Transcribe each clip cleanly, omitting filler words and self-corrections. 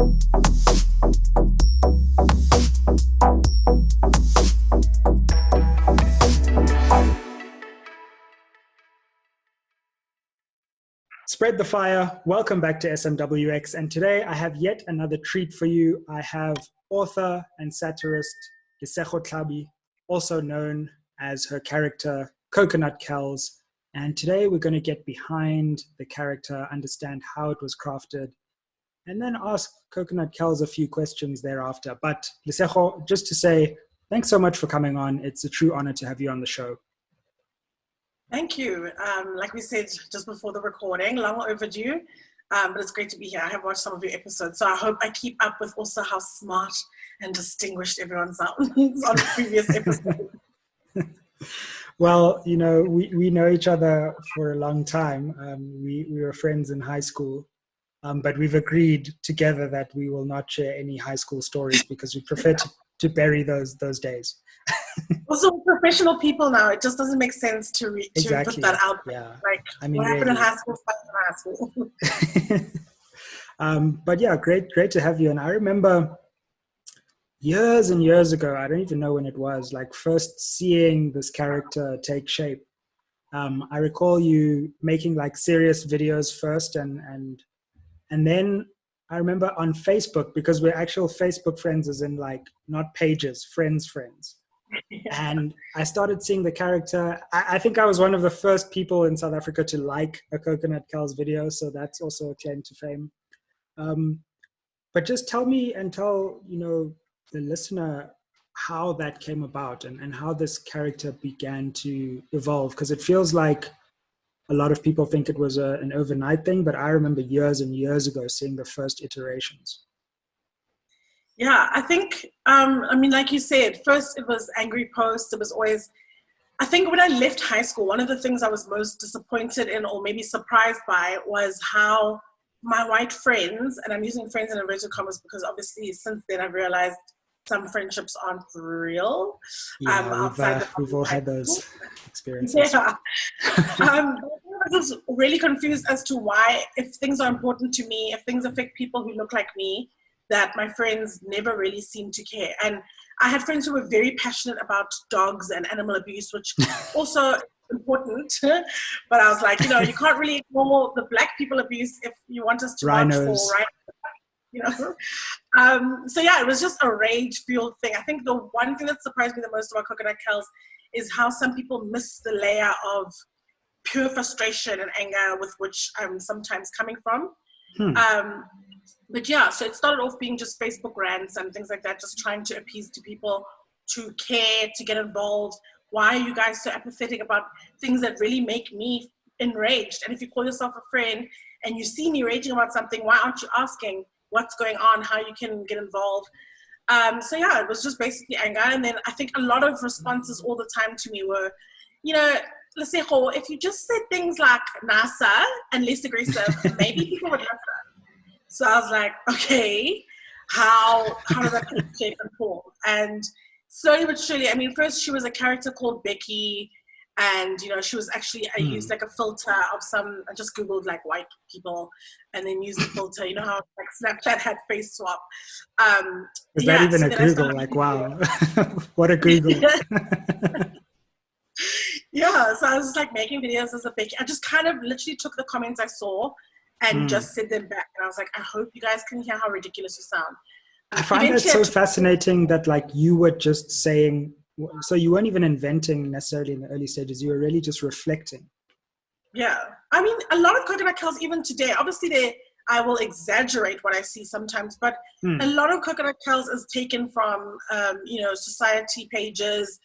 Spread the fire. Welcome back to SMWX. And today I have yet another treat for you. I have author and satirist Lesego Tlhabi, also known as her character Coconut Kelz. And today we're going to get behind the character, understand how it was crafted, and then ask Coconut Kelz a few questions thereafter. But Lesego, just to say, thanks so much for coming on. It's a true honor to have you on the show. Thank you. Like we said just before the recording, long overdue, but it's great to be here. I have watched some of your episodes, so I hope I keep up with also how smart and distinguished everyone sounds on the previous episode. Well, you know, we know each other for a long time. We were friends in high school, but we've agreed together that we will not share any high school stories because we prefer to bury those days. Also, professional people now, it just doesn't make sense to exactly. Put that out there. Yeah. Like, I mean, what happened in high school, stays in high school. But yeah, great to have you. And I remember years and years ago, I don't even know when it was, like first seeing this character take shape. I recall you making like serious videos first, and then I remember on Facebook, because we're actual Facebook friends, as in like not pages, friends. And I started seeing the character. I think I was one of the first people in South Africa to like a Coconut Kelz video, so that's also a claim to fame. But just tell me and tell, you know, the listener how that came about and how this character began to evolve, because it feels like a lot of people think it was an overnight thing, but I remember years and years ago seeing the first iterations. Yeah, I think, I mean, like you said, first it was angry posts. It was always, I think when I left high school, one of the things I was most disappointed in or maybe surprised by was how my white friends, and I'm using friends in inverted commas because obviously since then I've realized some friendships aren't real. Yeah, we've all had those experiences. Yeah. I was really confused as to why, if things are important to me, if things affect people who look like me, that my friends never really seemed to care. And I had friends who were very passionate about dogs and animal abuse, which also important. But I was like, you know, you can't really ignore the black people abuse if you want us to Rhinos. march for, right? You know? So yeah, it was just a rage-fueled thing. I think the one thing that surprised me the most about Coconut Kelz is how some people miss the layer of pure frustration and anger with which I'm sometimes coming from. But yeah, so it started off being just Facebook rants and things like that, just trying to appease to people to care, to get involved. Why are you guys so apathetic about things that really make me enraged? And if you call yourself a friend and you see me raging about something, why aren't you asking what's going on, how you can get involved? So yeah, it was just basically anger. And then I think a lot of responses all the time to me were, you know, Lesego, if you just said things like NASA and less aggressive, maybe people would listen. So I was like, okay, how does that take shape and form? And slowly but surely, I mean, first she was a character called Becky, and, you know, she was actually, I used like a filter of some, I just Googled like white people and then used the filter, you know how like Snapchat had face swap. Is that even a Google? Like, wow, what a Google. Yeah, so I was just like making videos as a Becky. I just kind of literally took the comments I saw and just said them back. And I was like, I hope you guys can hear how ridiculous you sound. I find that so fascinating that like you were just saying, so you weren't even inventing necessarily in the early stages, you were really just reflecting. Yeah. I mean, a lot of Coconut Kelz, even today, obviously I will exaggerate what I see sometimes, but a lot of Coconut Kelz is taken from, you know, society pages,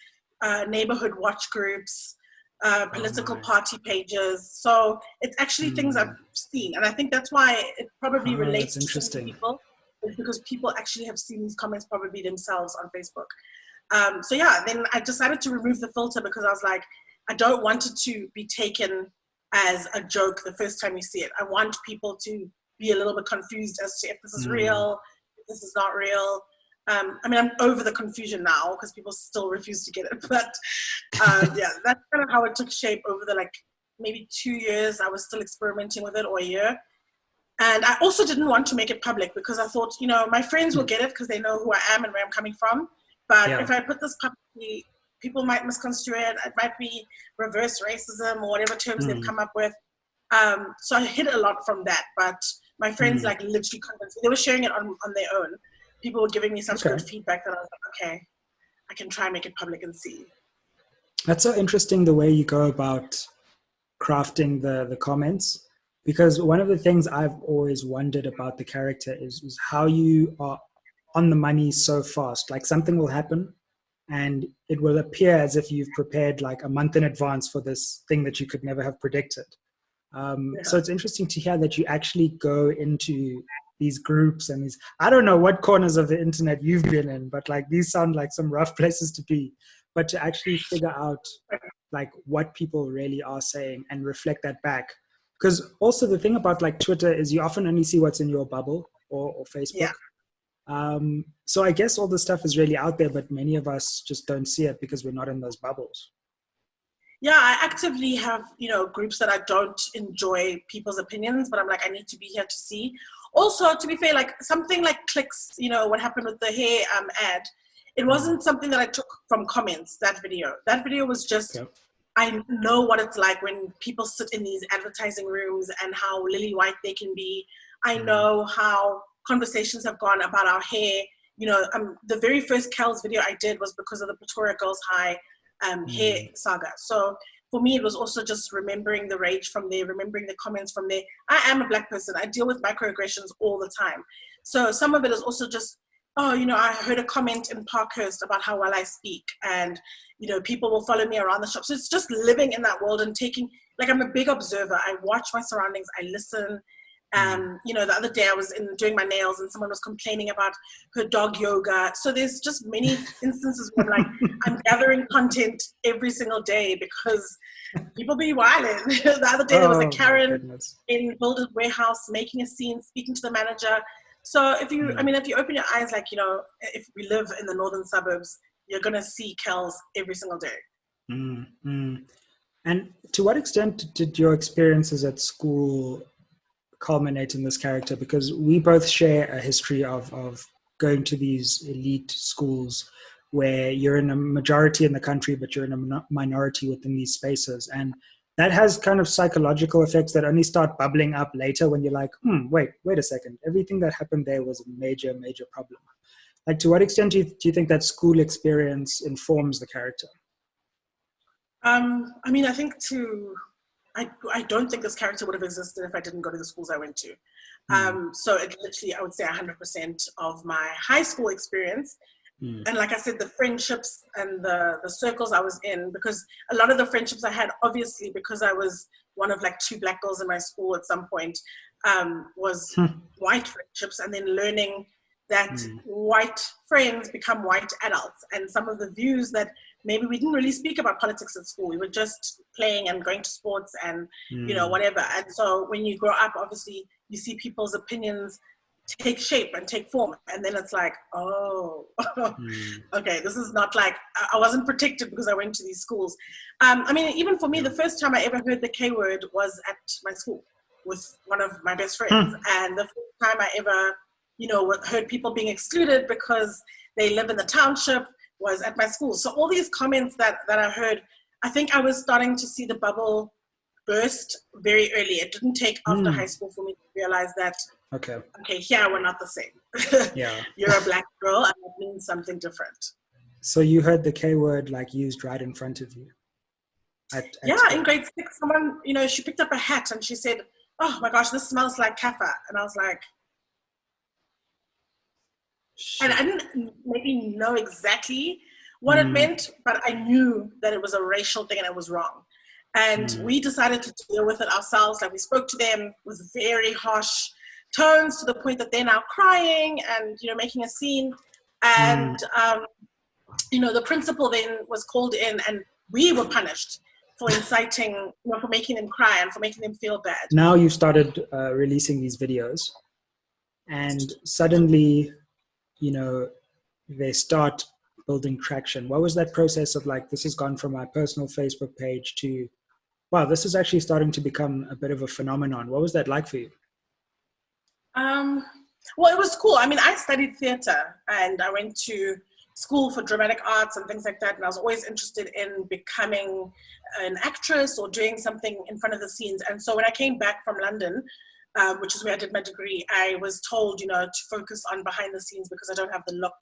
neighborhood watch groups, political party pages. So it's actually things I've seen. And I think that's why it probably relates to some people, because people actually have seen these comments probably themselves on Facebook. So yeah, then I decided to remove the filter because I was like, I don't want it to be taken as a joke the first time you see it. I want people to be a little bit confused as to if this is real, if this is not real. I mean, I'm over the confusion now because people still refuse to get it. But yeah, that's kind of how it took shape over the like maybe 2 years. I was still experimenting with it, or a year. And I also didn't want to make it public because I thought, you know, my friends will get it because they know who I am and where I'm coming from. But if I put this publicly, people might misconstrue it. It might be reverse racism or whatever terms they've come up with. So I hid a lot from that. But my friends like literally convinced me. They were sharing it on their own. People were giving me such good feedback that I was like, okay, I can try and make it public and see. That's so interesting the way you go about crafting the comments. Because one of the things I've always wondered about the character is how you are on the money so fast. Like something will happen and it will appear as if you've prepared like a month in advance for this thing that you could never have predicted. So it's interesting to hear that you actually go into these groups and these, I don't know what corners of the internet you've been in, but like these sound like some rough places to be, but to actually figure out like what people really are saying and reflect that back. Because also the thing about like Twitter is you often only see what's in your bubble or Facebook. So I guess all this stuff is really out there, but many of us just don't see it because we're not in those bubbles. Yeah, I actively have, you know, groups that I don't enjoy people's opinions, but I'm like, I need to be here to see. Also, to be fair, like something like clicks, you know, what happened with the hair ad, it wasn't something that I took from comments, that video. That video was just... I know what it's like when people sit in these advertising rooms and how lily white they can be. I know how conversations have gone about our hair. You know, the very first Kelz video I did was because of the Pretoria Girls High hair saga. So for me, it was also just remembering the rage from there, remembering the comments from there. I am a Black person. I deal with microaggressions all the time. So some of it is also just, oh, you know, I heard a comment in Parkhurst about how well I speak and, you know, people will follow me around the shop. So it's just living in that world and taking, like, I'm a big observer. I watch my surroundings. I listen. You know, the other day I was doing my nails and someone was complaining about her dog yoga. So there's just many instances where I'm like, I'm gathering content every single day because people be wilding. The other day there was a Karen in Builder's Warehouse making a scene, speaking to the manager. So if you, I mean, if you open your eyes, like, you know, if we live in the northern suburbs, you're going to see Kelz every single day. And to what extent did your experiences at school culminate in this character? Because we both share a history of going to these elite schools where you're in a majority in the country, but you're in a minority within these spaces. And that has kind of psychological effects that only start bubbling up later when you're like, wait a second. Everything that happened there was a major, major problem. Like, to what extent do you think that school experience informs the character? I mean, I think I don't think this character would have existed if I didn't go to the schools I went to. So it literally, I would say 100% of my high school experience. And like I said, the friendships and the circles I was in, because a lot of the friendships I had, obviously, because I was one of like 2 Black girls in my school at some point, was white friendships, and then learning that white friends become white adults. And some of the views that maybe we didn't really speak about politics at school. We were just playing and going to sports and, you know, whatever. And so when you grow up, obviously, you see people's opinions take shape and take form. And then it's like, oh, okay, this is not like, I wasn't protected because I went to these schools. I mean, even for me, the first time I ever heard the K word was at my school with one of my best friends. And the first time I ever, you know, heard people being excluded because they live in the township was at my school. So all these comments that I heard, I think I was starting to see the bubble burst very early. It didn't take after high school for me to realize that, okay, here we're not the same. You're a Black girl and that means something different. So you heard the K word like used right in front of you? In grade 6, someone, you know, she picked up a hat and she said, oh my gosh, this smells like kaffa. And I was like, and I didn't maybe know exactly what it meant, but I knew that it was a racial thing and it was wrong. And we decided to deal with it ourselves. Like, we spoke to them with very harsh tones to the point that they're now crying and, you know, making a scene. And, you know, the principal then was called in and we were punished for inciting, you know, for making them cry and for making them feel bad. Now you've started releasing these videos and suddenly, you know, they start building traction. What was that process of like, this has gone from my personal Facebook page to, wow, this is actually starting to become a bit of a phenomenon. What was that like for you? Well, it was cool. I mean, I studied theater and I went to school for dramatic arts and things like that. And I was always interested in becoming an actress or doing something in front of the scenes. And so when I came back from London, which is where I did my degree, I was told, to focus on behind the scenes because I don't have the look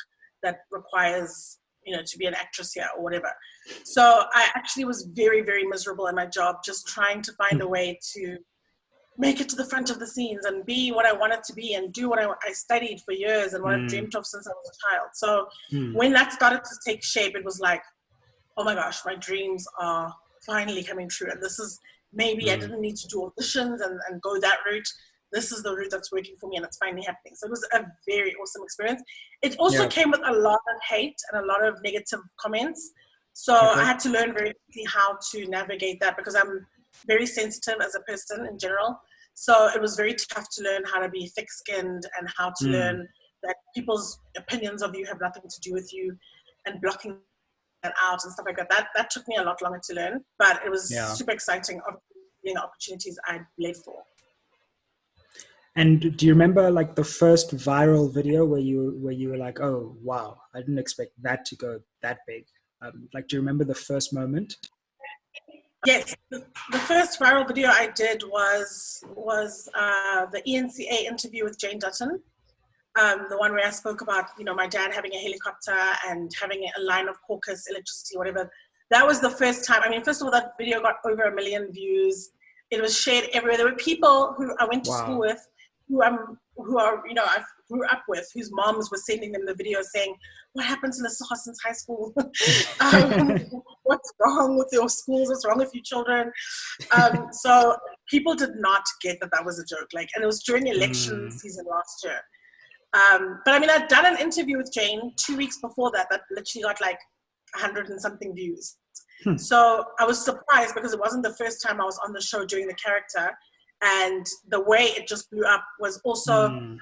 that requires, to be an actress here or whatever. So I actually was very, very miserable in my job, just trying to find a way to make it to the front of the scenes and be what I wanted to be and do what I studied for years and what I've dreamt of since I was a child. So when that started to take shape, it was like, oh my gosh, my dreams are finally coming true. And this is maybe I didn't need to do auditions and go that route. This is the route that's working for me and it's finally happening. So it was a very awesome experience. It also came with a lot of hate and a lot of negative comments. So I had to learn very quickly how to navigate that because I'm very sensitive as a person in general. So it was very tough to learn how to be thick-skinned and how to learn that people's opinions of you have nothing to do with you and blocking that out and stuff like that. That took me a lot longer to learn, but it was super exciting of the opportunities I bled for. And do you remember like the first viral video where you were like, oh, wow, I didn't expect that to go that big? Do you remember the first moment? Yes, the first viral video I did was the ENCA interview with Jane Dutton, the one where I spoke about, my dad having a helicopter and having a line of caucus, electricity, whatever. That was the first time. I mean, first of all, that video got over 1 million views. It was shared everywhere. There were people who I went to school with, who I grew up with, whose moms were sending them the video saying, what happened to Lesego since high school? What's wrong with your schools? What's wrong with you children? So people did not get that was a joke. And it was during election season last year. But I mean, I'd done an interview with Jane 2 weeks before that literally got 100 and something views. So I was surprised because it wasn't the first time I was on the show doing the character. And the way it just blew up was also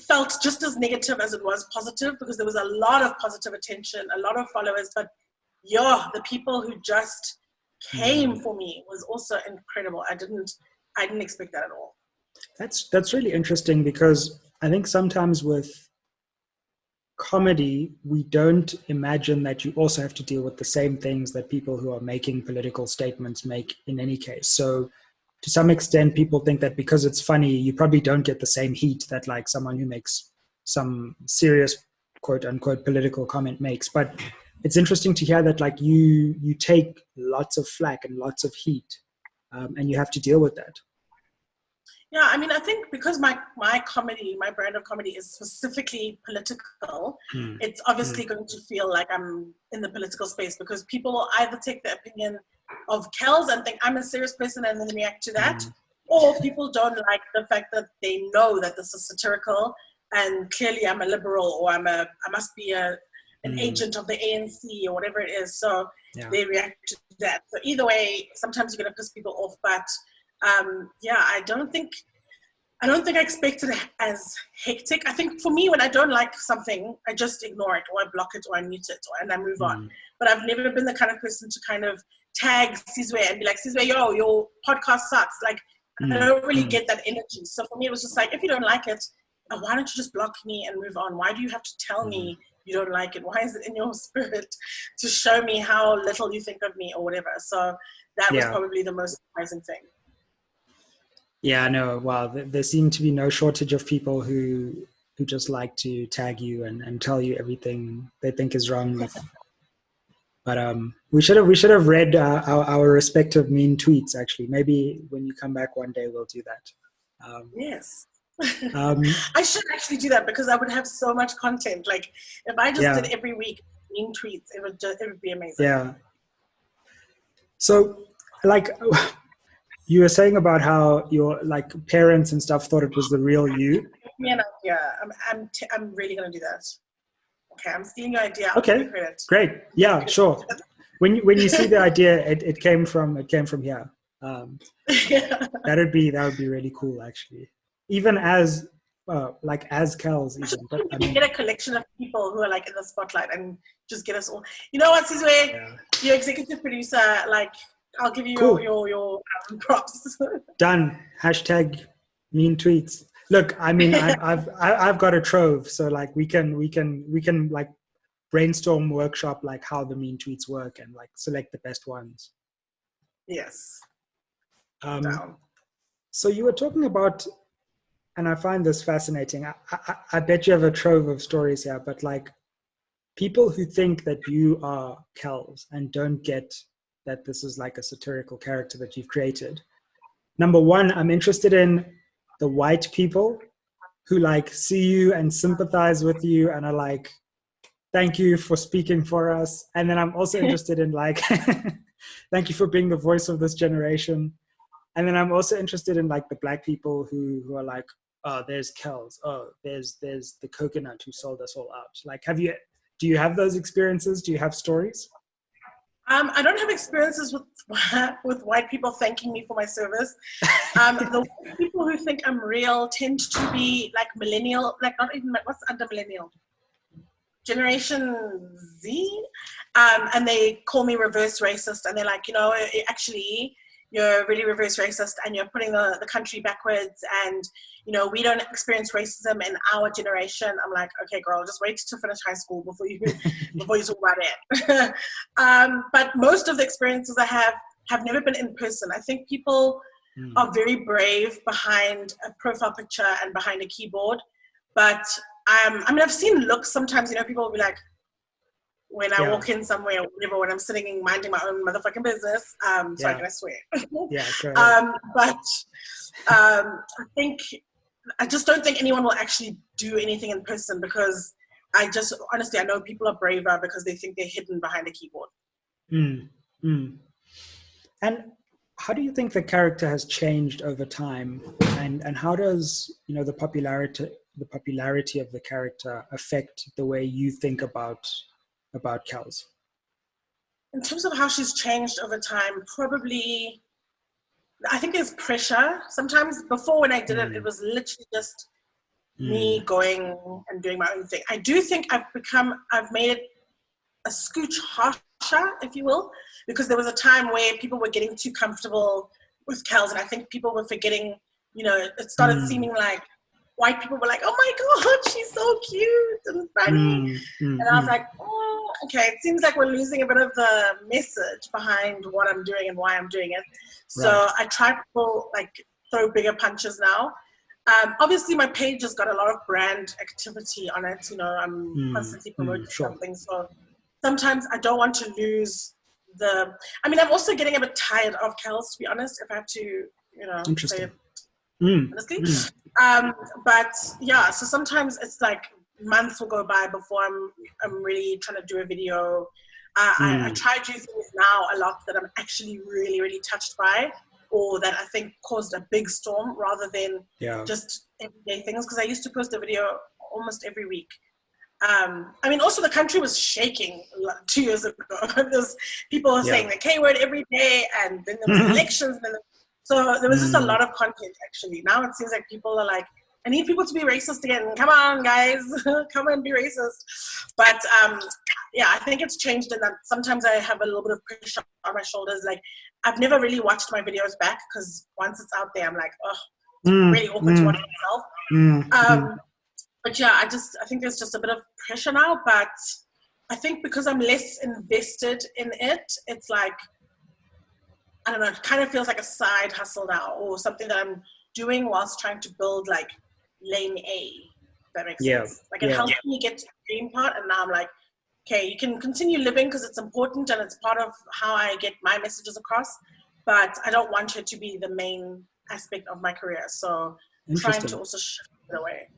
felt just as negative as it was positive because there was a lot of positive attention, a lot of followers, but the people who just came for me was also incredible. I didn't expect that at all. That's really interesting because I think sometimes with comedy, we don't imagine that you also have to deal with the same things that people who are making political statements make in any case. So to some extent, people think that because it's funny, you probably don't get the same heat that someone who makes some serious quote unquote political comment makes. But it's interesting to hear that you take lots of flack and lots of heat and you have to deal with that. Yeah, I mean, I think because my comedy, my brand of comedy is specifically political, it's obviously going to feel like I'm in the political space because people will either take the opinion of Kelz and think I'm a serious person and then react to that, or people don't like the fact that they know that this is satirical and clearly I'm a liberal or I must be an agent of the ANC or whatever it is, so they react to that. So either way, sometimes you're going to piss people off, but I don't think I expected it as hectic. I think for me, when I don't like something, I just ignore it or I block it or I mute it and I move on. But I've never been the kind of person to kind of tag Sizwe and be like, Sizwe, yo, your podcast sucks. I don't really get that energy. So for me, it was just if you don't like it, why don't you just block me and move on? Why do you have to tell me you don't like it? Why is it in your spirit to show me how little you think of me or whatever? So that was probably the most surprising thing. Yeah, I know. Wow, there seem to be no shortage of people who just like to tag you and tell you everything they think is wrong with. But we should have read our respective mean tweets. Actually, maybe when you come back one day, we'll do that. Yes, I should actually do that because I would have so much content. If I just did every week mean tweets, it would be amazing. Yeah. So, you were saying about how your parents and stuff thought it was the real you. Give me an idea. I'm really gonna do that. Okay, I'm stealing your idea. Okay, great. Yeah, sure. When you see the idea, it came from here. That would be really cool, actually. Even as Kelz, even. But I mean, get a collection of people who are in the spotlight and just get us all. You know what, Sizwe? Your executive producer, I'll give you your props. Done. # mean tweets. Look, I mean, I've got a trove, so like we can like brainstorm workshop like how the mean tweets work and like select the best ones. Yes. Down. So you were talking about, and I find this fascinating. I bet you have a trove of stories here, but like people who think that you are Kelz and don't get that this is like a satirical character that you've created. Number one, I'm interested in the white people who like see you and sympathize with you and are like, thank you for speaking for us. And then I'm also interested in like, thank you for being the voice of this generation. And then I'm also interested in like the black people who are like, oh, there's Kelz. Oh, there's the coconut who sold us all out. Like, do you have those experiences? Do you have stories? I don't have experiences with white people thanking me for my service. The white people who think I'm real tend to be like millennial, like not even, what's under millennial? Generation Z. And they call me reverse racist. And they're like, you know, actually, you're really reverse racist and you're putting the country backwards and, you know, we don't experience racism in our generation. I'm like, okay, girl, just wait to finish high school before you talk about it. But most of the experiences I have never been in person. I think people are very brave behind a profile picture and behind a keyboard. But I mean, I've seen looks sometimes, you know, people will be like, when I walk in somewhere or whatever, when I'm sitting minding my own motherfucking business, sorry, can I swear? Yeah, sure. But I just don't think anyone will actually do anything in person because honestly, I know people are braver because they think they're hidden behind a keyboard. And how do you think the character has changed over time? And how does, you know, the popularity of the character affect the way you think about Kelz? In terms of how she's changed over time, probably, I think there's pressure. Sometimes before when I did it, it was literally just me going and doing my own thing. I do think I've made it a scooch harsher, if you will, because there was a time where people were getting too comfortable with Kelz, and I think people were forgetting, you know, it started seeming like white people were like, oh my God, she's so cute and funny. And I was like, oh, okay, it seems like we're losing a bit of the message behind what I'm doing and why I'm doing it. So I try to throw bigger punches now. Obviously, my page has got a lot of brand activity on it. You know, I'm constantly promoting something. So sometimes I don't want to lose I'm also getting a bit tired of Kelz, to be honest, if I have to, you know, say it honestly. But yeah, so sometimes it's like months will go by before I'm really trying to do a video. I try to do things now a lot that I'm actually really, really touched by, or that I think caused a big storm rather than just everyday things. Because I used to post a video almost every week. I mean, also the country was shaking 2 years ago. There's people saying the K word every day, and then there was elections. So there was just a lot of content, actually. Now it seems like people are like, I need people to be racist again. Come on, guys. Come and be racist. But yeah, I think it's changed in that sometimes I have a little bit of pressure on my shoulders. Like, I've never really watched my videos back because once it's out there, I'm like, oh, it's really awkward to watch myself. But yeah, I think there's just a bit of pressure now. But I think because I'm less invested in it, it's like, I don't know, it kind of feels like a side hustle now, or something that I'm doing whilst trying to build like lane A, if that makes sense. Like it helped me get to the dream part, and now I'm like, okay, you can continue living because it's important and it's part of how I get my messages across, but I don't want it to be the main aspect of my career. So trying to also shift it away.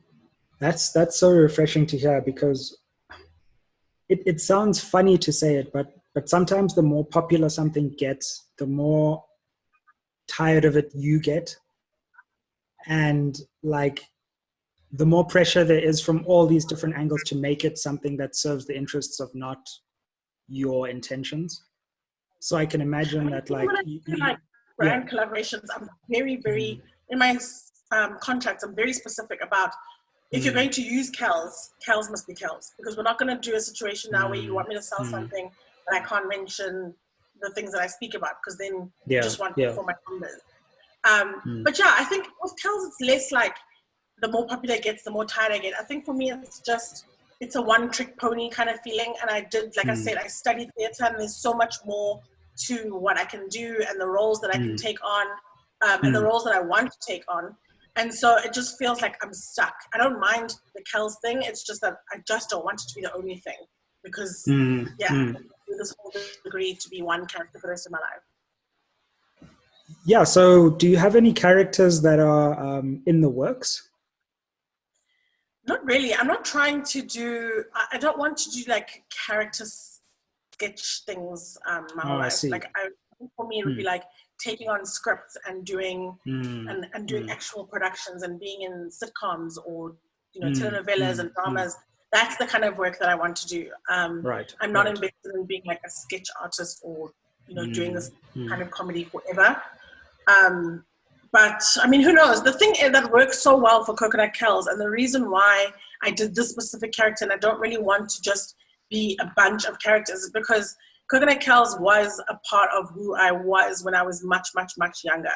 That's so refreshing to hear, because it sounds funny to say it, but sometimes the more popular something gets, the more tired of it you get. And like, the more pressure there is from all these different angles to make it something that serves the interests of not your intentions. So I can imagine that like brand collaborations, I'm very, very, in my contracts, I'm very specific about, if you're going to use Kelz must be Kelz, because we're not going to do a situation now where you want me to sell something and I can't mention the things that I speak about, because then you just want for my numbers. But yeah, I think with Kelz, it's less like the more popular it gets, the more tired I get. I think for me, it's a one-trick pony kind of feeling. And I did, like I said, I studied theatre, and there's so much more to what I can do and the roles that I can take on, and the roles that I want to take on. And so it just feels like I'm stuck. I don't mind the Kelz thing. It's just that I just don't want it to be the only thing, because this whole degree to be one character for the rest of my life. Yeah. So do you have any characters that are in the works? Not really. I'm not trying to do, I don't want to do like character sketch things my whole life. Like for me, it would be like taking on scripts and doing and doing actual productions and being in sitcoms or telenovelas and dramas. That's the kind of work that I want to do. I'm not invested in being like a sketch artist or doing this kind of comedy forever. But I mean, who knows? The thing that works so well for Coconut Kelz, and the reason why I did this specific character, and I don't really want to just be a bunch of characters, is because Coconut Kelz was a part of who I was when I was much, much, much younger.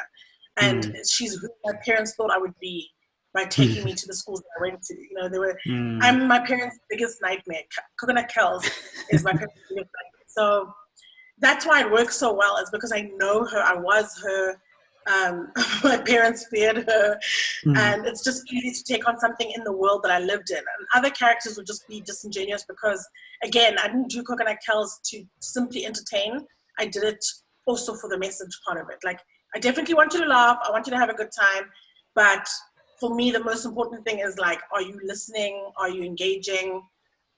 And she's who my parents thought I would be by taking me to the schools that I went to. They were, I'm my parents' biggest nightmare. Coconut Kelz is my parents' biggest nightmare. So that's why it works so well, is because I know her, I was her. My parents feared her, and it's just easy to take on something in the world that I lived in. And other characters would just be disingenuous because, again, I didn't do Coconut Kelz to simply entertain. I did it also for the message part of it. Like, I definitely want you to laugh. I want you to have a good time. But for me, the most important thing is, like, are you listening? Are you engaging?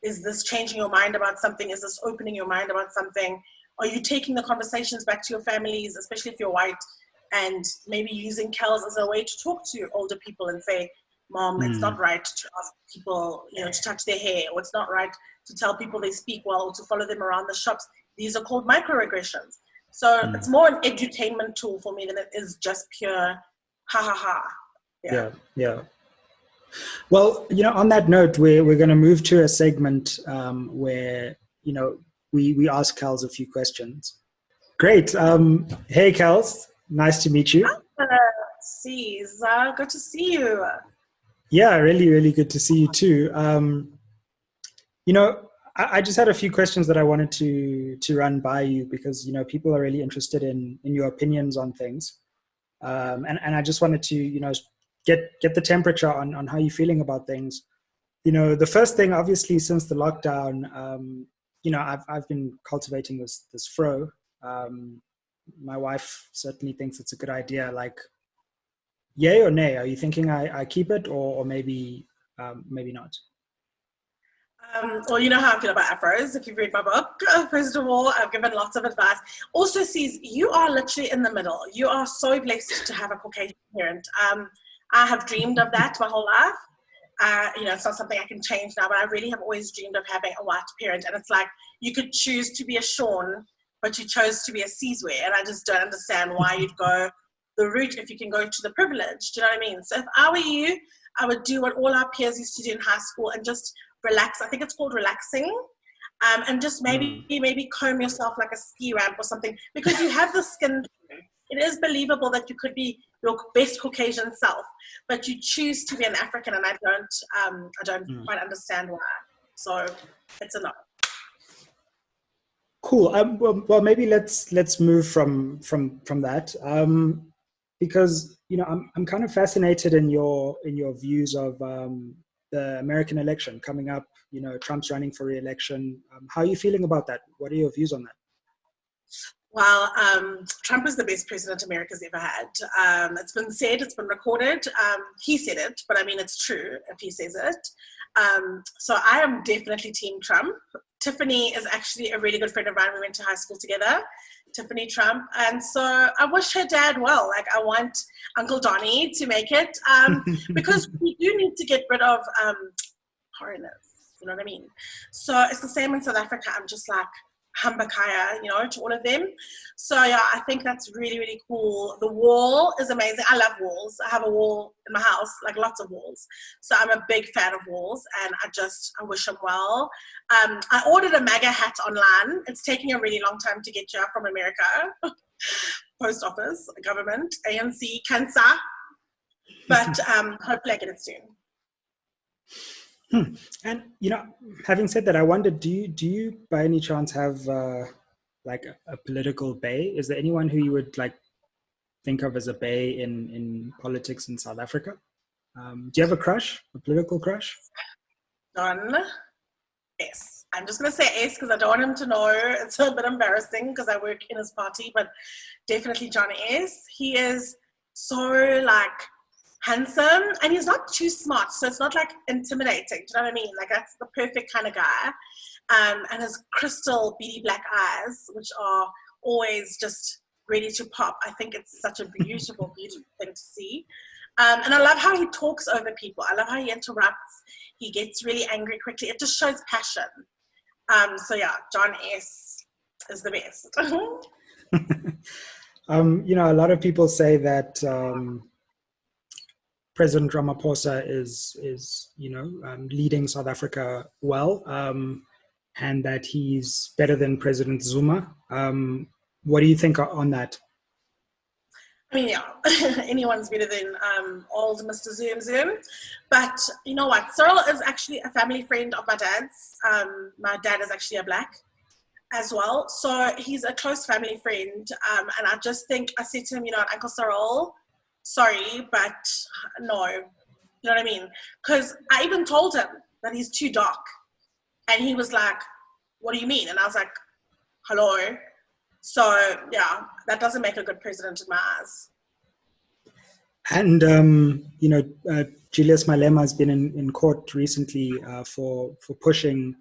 Is this changing your mind about something? Is this opening your mind about something? Are you taking the conversations back to your families, especially if you're white? And maybe using Kelz as a way to talk to older people and say, Mom, it's not right to ask people, to touch their hair, or it's not right to tell people they speak well, or to follow them around the shops. These are called microaggressions. So it's more an edutainment tool for me than it is just pure ha ha ha. Yeah. Well, on that note, we're going to move to a segment where, we ask Kelz a few questions. Great. Hey, Kelz. Nice to meet you. Caesar, good to see you. Yeah, really, really good to see you too. I just had a few questions that I wanted to run by you because, people are really interested in your opinions on things. And I just wanted to, get the temperature on how you're feeling about things. The first thing, obviously, since the lockdown, I've been cultivating this fro. My wife certainly thinks it's a good idea. Like, yay or nay? Are you thinking I keep it or maybe not? Well, you know how I feel about afros. If you've read my book, first of all, I've given lots of advice. Also, Cez, you are literally in the middle. You are so blessed to have a Caucasian parent. I have dreamed of that my whole life. It's not something I can change now, but I really have always dreamed of having a white parent. And it's like you could choose to be a Sean, but you chose to be a Cezwe, and I just don't understand why you'd go the route if you can go to the privilege. Do you know what I mean? So if I were you, I would do what all our peers used to do in high school and just relax. I think it's called relaxing, and just maybe comb yourself like a ski ramp or something, because you have the skin. It is believable that you could be your best Caucasian self, but you choose to be an African, and I don't quite understand why. So it's a no. Cool. Well, maybe let's move from that because I'm kind of fascinated in your views of the American election coming up. Trump's running for re-election. How are you feeling about that? What are your views on that? Well, Trump is the best president America's ever had. It's been said, it's been recorded. He said it, but I mean, it's true if he says it. So I am definitely Team Trump. Tiffany is actually a really good friend of mine. We went to high school together, Tiffany Trump. And so I wish her dad well. Like, I want Uncle Donnie to make it because we do need to get rid of foreigners. You know what I mean? So it's the same in South Africa. I'm just like, Hambakaya, to all of them. So yeah, I think that's really, really cool. The wall is amazing. I love walls. I have a wall in my house, like lots of walls. So I'm a big fan of walls, and I wish him well. I ordered a MAGA hat online. It's taking a really long time to get here from America. Post office, government, ANC, cancer. But hopefully I get it soon. And having said that, I wonder, do you by any chance have like a political bae? Is there anyone who you would like think of as a bae in politics in South Africa? Do you have a crush, a political crush? John S. I'm just going to say S because I don't want him to know. It's a bit embarrassing because I work in his party, but definitely John S. He is so like handsome and he's not too smart, so it's not like intimidating. Do you know what I mean? Like that's the perfect kind of guy. And his crystal beady black eyes, which are always just ready to pop. I think it's such a beautiful, beautiful thing to see. And I love how he talks over people. I love how he interrupts. He gets really angry quickly. It just shows passion. So yeah, John S. is the best. A lot of people say that President Ramaphosa is leading South Africa well, and that he's better than President Zuma. What do you think on that? I mean, yeah, anyone's better than old Mr. Zoom Zoom. But you know what? Cyril is actually a family friend of my dad's. My dad is actually a black as well. So he's a close family friend. And I just think, I said to him, Uncle Cyril, sorry, but no. You know what I mean? Because I even told him that he's too dark. And he was like, what do you mean? And I was like, hello? So, yeah, that doesn't make a good president in my eyes. And, Julius Malema has been in court recently for pushing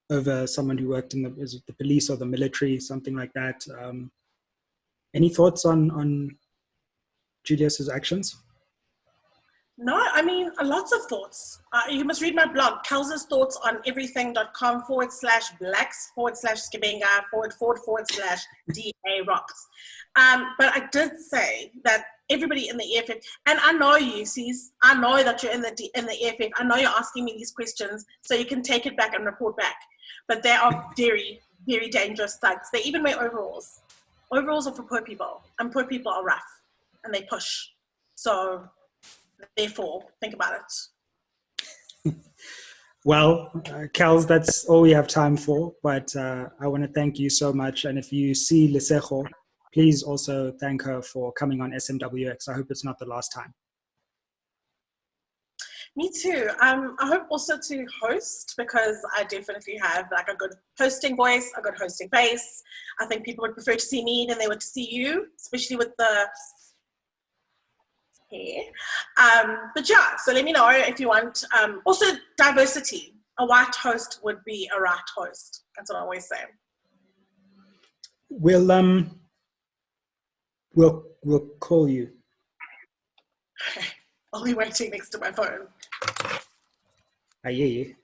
over someone who worked in the police or the military, something like that. Any thoughts on Julius's actions? No, I mean, lots of thoughts. You must read my blog, Kelz's thoughts on everything.com/blacks/skibenga //DA rocks. But I did say that everybody in the EFF, and I know you, Cs, I know that you're in the EFF. I know you're asking me these questions so you can take it back and report back. But they are very, very dangerous thugs. They even wear overalls. Overalls are for poor people, and poor people are rough, and they push. So therefore, think about it. Well, Kelz, that's all we have time for, but I want to thank you so much. And if you see Lesego, please also thank her for coming on SMWX. I hope it's not the last time. Me too. I hope also to host, because I definitely have like a good hosting voice, a good hosting face. I think people would prefer to see me than they would to see you, especially with the hair. But yeah, so let me know if you want. Also, diversity. A white host would be a right host. That's what I always say. We'll call you. Okay. I'll be waiting next to my phone. Ayeye.